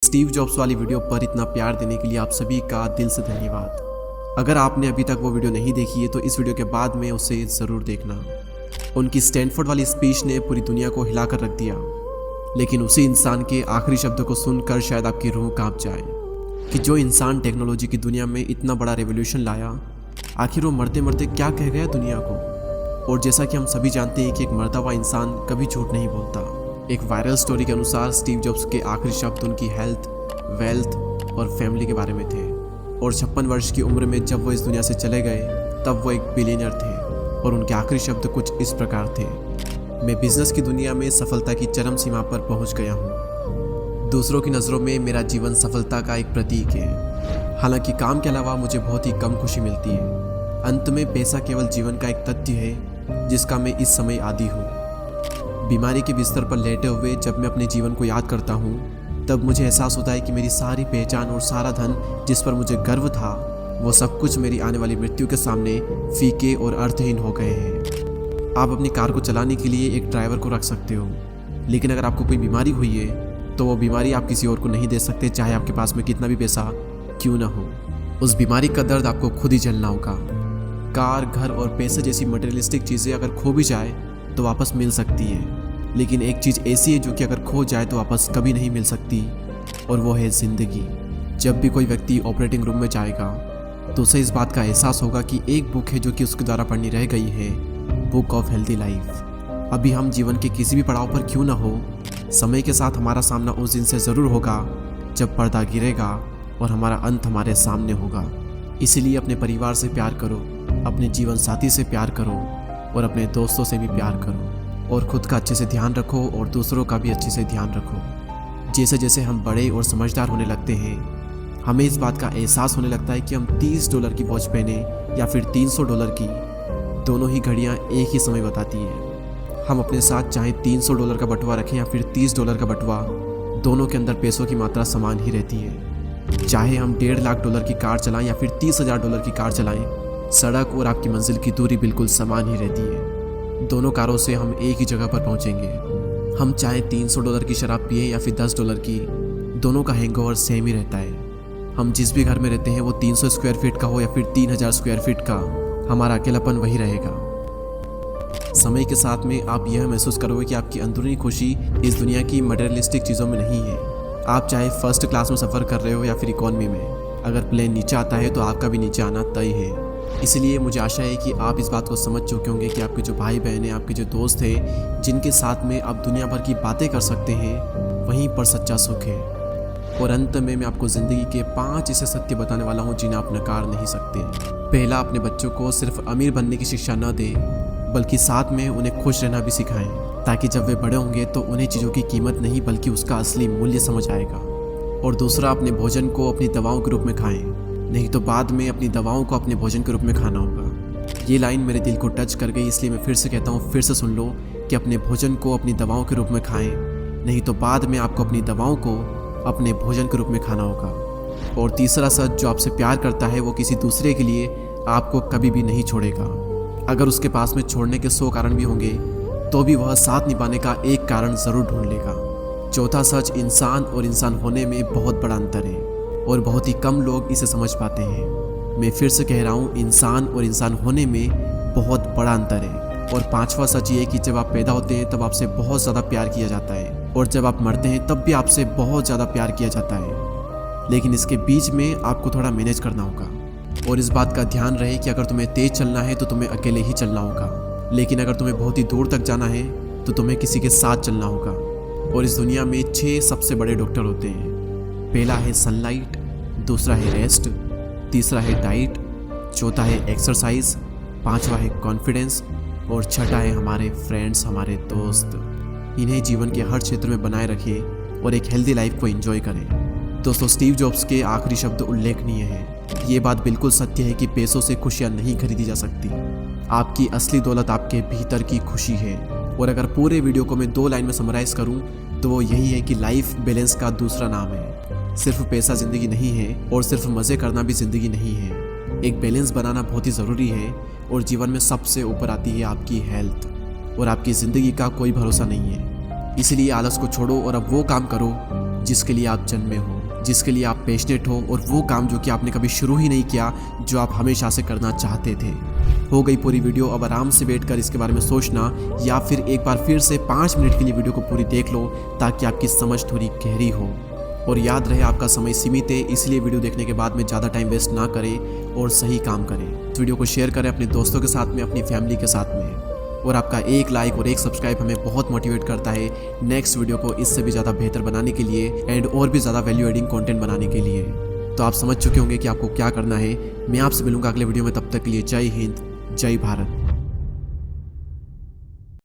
Steve jobs वाली video पर इतना प्यार देने के लिए आप सभी का दिल से धन्यवाद। अगर आपने अभी तक वो वीडियो नहीं देखी है तो इस वीडियो के बाद में उसे ज़रूर देखना। उनकी स्टैनफोर्ड वाली स्पीच ने पूरी दुनिया को हिलाकर रख दिया, लेकिन उसी इंसान के आखिरी शब्दों को सुनकर शायद आपकी रूह कांप जाए कि जो इंसान टेक्नोलॉजी की दुनिया में इतना बड़ा रेवोल्यूशन लाया, आखिर वो मरते मरते क्या कह गया दुनिया को। और जैसा कि हम सभी जानते हैं कि एक मरता हुआ इंसान कभी झूठ नहीं बोलता। एक वायरल स्टोरी के अनुसार स्टीव जॉब्स के आखिरी शब्द उनकी हेल्थ, वेल्थ और फैमिली के बारे में थे। और 56 वर्ष की उम्र में जब वो इस दुनिया से चले गए तब वो एक बिलियनर थे और उनके आखिरी शब्द कुछ इस प्रकार थे: मैं बिजनेस की दुनिया में सफलता की चरम सीमा पर पहुंच गया हूं। दूसरों की नज़रों में मेरा जीवन सफलता का एक प्रतीक है। हालांकि काम के अलावा मुझे बहुत ही कम खुशी मिलती है। अंत में पैसा केवल जीवन का एक तथ्य है जिसका मैं इस समय आदी हूँ। बीमारी के बिस्तर पर लेटे हुए जब मैं अपने जीवन को याद करता हूँ तब मुझे एहसास होता है कि मेरी सारी पहचान और सारा धन जिस पर मुझे गर्व था, वो सब कुछ मेरी आने वाली मृत्यु के सामने फीके और अर्थहीन हो गए हैं। आप अपनी कार को चलाने के लिए एक ड्राइवर को रख सकते हो, लेकिन अगर आपको कोई बीमारी हुई है तो वो बीमारी आप किसी और को नहीं दे सकते, चाहे आपके पास में कितना भी पैसा क्यों ना हो। उस बीमारी का दर्द आपको खुद ही झेलना होगा। कार, घर और पैसे जैसी मटेरियलिस्टिक चीज़ें अगर खो भी जाए तो वापस मिल सकती है, लेकिन एक चीज़ ऐसी है जो कि अगर खो जाए तो वापस कभी नहीं मिल सकती, और वो है ज़िंदगी। जब भी कोई व्यक्ति ऑपरेटिंग रूम में जाएगा तो उसे इस बात का एहसास होगा कि एक बुक है जो कि उसके द्वारा पढ़नी रह गई है, बुक ऑफ हेल्दी लाइफ। अभी हम जीवन के किसी भी पड़ाव पर क्यों ना हो, समय के साथ हमारा सामना उस दिन से ज़रूर होगा जब पर्दा गिरेगा और हमारा अंत हमारे सामने होगा। इसलिए अपने परिवार से प्यार करो, अपने जीवन साथी से प्यार करो और अपने दोस्तों से भी प्यार करो, और खुद का अच्छे से ध्यान रखो और दूसरों का भी अच्छे से ध्यान रखो। जैसे जैसे हम बड़े और समझदार होने लगते हैं, हमें इस बात का एहसास होने लगता है कि हम $30 की वॉच पहने या फिर $300 की, दोनों ही घड़ियां एक ही समय बताती हैं। हम अपने साथ चाहे $300 का बटुआ रखें या फिर $30 का बटुआ, दोनों के अंदर पैसों की मात्रा समान ही रहती है। चाहे हम $1.5 लाख की कार चलाएं या फिर $30,000 की कार चलाएं, सड़क और आपकी मंजिल की दूरी बिल्कुल समान ही रहती है। दोनों कारों से हम एक ही जगह पर पहुंचेंगे। हम चाहे $300 की शराब पिए या फिर $10 की, दोनों का हैंगओवर सेम ही रहता है। हम जिस भी घर में रहते हैं वो 300 स्क्वायर फीट का हो या फिर 3000 स्क्वायर फीट का, हमारा अकेलापन वही रहेगा। समय के साथ में आप यह महसूस करोगे कि आपकी अंदरूनी खुशी इस दुनिया की मटेरियलिस्टिक चीज़ों में नहीं है। आप चाहे फर्स्ट क्लास में सफ़र कर रहे हो या फिर इकॉनमी में, अगर प्लेन नीचे आता है तो आपका भी नीचे आना तय है। इसलिए मुझे आशा है कि आप इस बात को समझ चुके होंगे कि आपके जो भाई बहन हैं, आपके जो दोस्त हैं, जिनके साथ में आप दुनिया भर की बातें कर सकते हैं, वहीं पर सच्चा सुख है। और अंत में मैं आपको ज़िंदगी के 5 ऐसे सत्य बताने वाला हूँ जिन्हें आप नकार नहीं सकते। पहला, अपने बच्चों को सिर्फ अमीर बनने की शिक्षा न दें, बल्कि साथ में उन्हें खुश रहना भी सिखाएं, ताकि जब वे बड़े होंगे तो उन्हें चीज़ों की कीमत नहीं बल्कि उसका असली मूल्य समझ आएगा। और दूसरा, अपने भोजन को अपनी दवाओं के रूप में खाएं, नहीं तो बाद में अपनी दवाओं को अपने भोजन के रूप में खाना होगा। ये लाइन मेरे दिल को टच कर गई, इसलिए मैं फिर से कहता हूँ, फिर से सुन लो कि अपने भोजन को अपनी दवाओं के रूप में खाएं, नहीं तो बाद में आपको अपनी दवाओं को अपने भोजन के रूप में खाना होगा। और तीसरा सच, जो आपसे प्यार करता है वो किसी दूसरे के लिए आपको कभी भी नहीं छोड़ेगा। अगर उसके पास में छोड़ने के 100 कारण भी होंगे तो भी वह साथ निभाने का एक कारण ज़रूर ढूंढ लेगा। चौथा सच, इंसान और इंसान होने में बहुत बड़ा अंतर है और बहुत ही कम लोग इसे समझ पाते हैं। मैं फिर से कह रहा हूँ, इंसान और इंसान होने में बहुत बड़ा अंतर है। और पांचवा सच ये कि जब आप पैदा होते हैं तब आपसे बहुत ज़्यादा प्यार किया जाता है, और जब आप मरते हैं तब भी आपसे बहुत ज़्यादा प्यार किया जाता है। लेकिन इसके बीच में आपको थोड़ा मैनेज करना होगा। और इस बात का ध्यान रहे कि अगर तुम्हें तेज़ चलना है तो तुम्हें अकेले ही चलना होगा, लेकिन अगर तुम्हें बहुत ही दूर तक जाना है तो तुम्हें किसी के साथ चलना होगा। और इस दुनिया में 6 सबसे बड़े डॉक्टर होते हैं। पहला है सनलाइट, दूसरा है रेस्ट, तीसरा है डाइट, चौथा है एक्सरसाइज, पांचवा है कॉन्फिडेंस, और छठा है हमारे फ्रेंड्स, हमारे दोस्त। इन्हें जीवन के हर क्षेत्र में बनाए रखें और एक हेल्दी लाइफ को एंजॉय करें। दोस्तों, स्टीव जॉब्स के आखिरी शब्द उल्लेखनीय हैं। ये बात बिल्कुल सत्य है कि पैसों से खुशियाँ नहीं खरीदी जा सकती। आपकी असली दौलत आपके भीतर की खुशी है। और अगर पूरे वीडियो को मैं 2 लाइन में समराइज़ करूँ तो वो यही है कि लाइफ बैलेंस का दूसरा नाम है। सिर्फ पैसा ज़िंदगी नहीं है और सिर्फ मज़े करना भी ज़िंदगी नहीं है। एक बैलेंस बनाना बहुत ही ज़रूरी है, और जीवन में सबसे ऊपर आती है आपकी हेल्थ, और आपकी ज़िंदगी का कोई भरोसा नहीं है। इसलिए आलस को छोड़ो और अब वो काम करो जिसके लिए आप जन्मे हो, जिसके लिए आप पैशनेट हो, और वो काम जो कि आपने कभी शुरू ही नहीं किया, जो आप हमेशा से करना चाहते थे। हो गई पूरी वीडियो। अब आराम से बैठ कर इसके बारे में सोचना, या फिर एक बार फिर से 5 मिनट के लिए वीडियो को पूरी देख लो ताकि आपकी समझ थोड़ी गहरी हो। और याद रहे आपका समय सीमित है, इसलिए वीडियो देखने के बाद में ज़्यादा टाइम वेस्ट ना करें और सही काम करें। इस वीडियो को शेयर करें अपने दोस्तों के साथ में, अपनी फैमिली के साथ में। और आपका एक लाइक और एक सब्सक्राइब हमें बहुत मोटिवेट करता है नेक्स्ट वीडियो को इससे भी ज़्यादा बेहतर बनाने के लिए एंड और भी ज़्यादा वैल्यू एडिंग कंटेंट बनाने के लिए। तो आप समझ चुके होंगे कि आपको क्या करना है। मैं आपसे मिलूंगा अगले वीडियो में, तब तक के लिए जय हिंद, जय भारत।